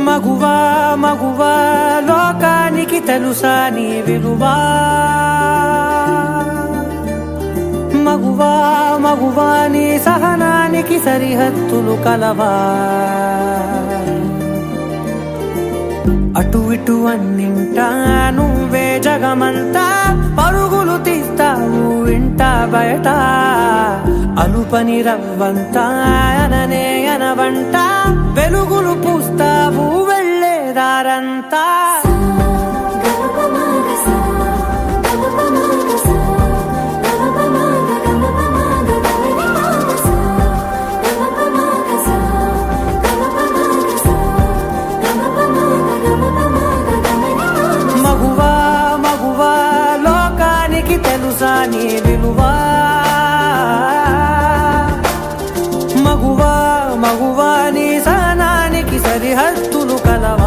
మగువా మగువా లోకానికి తెలుసా నీ విలువా మగువా మగువా నీ సహనానికి సరిహద్దులు కలవా అటు ఇటు అన్నింటా నువ్వే జగమంతా పరుగులు తీస్తావు ఇంట బయట అలుపని రవ్వంతా అననే అనవంట వెలుగులు పూస్తావు వెళ్ళేదారంతా మగువా మగువా లోకానికి తెలుసా నీ విలువా మగువా మగువా నీ సహనానికి సరిహద్దులు కలవా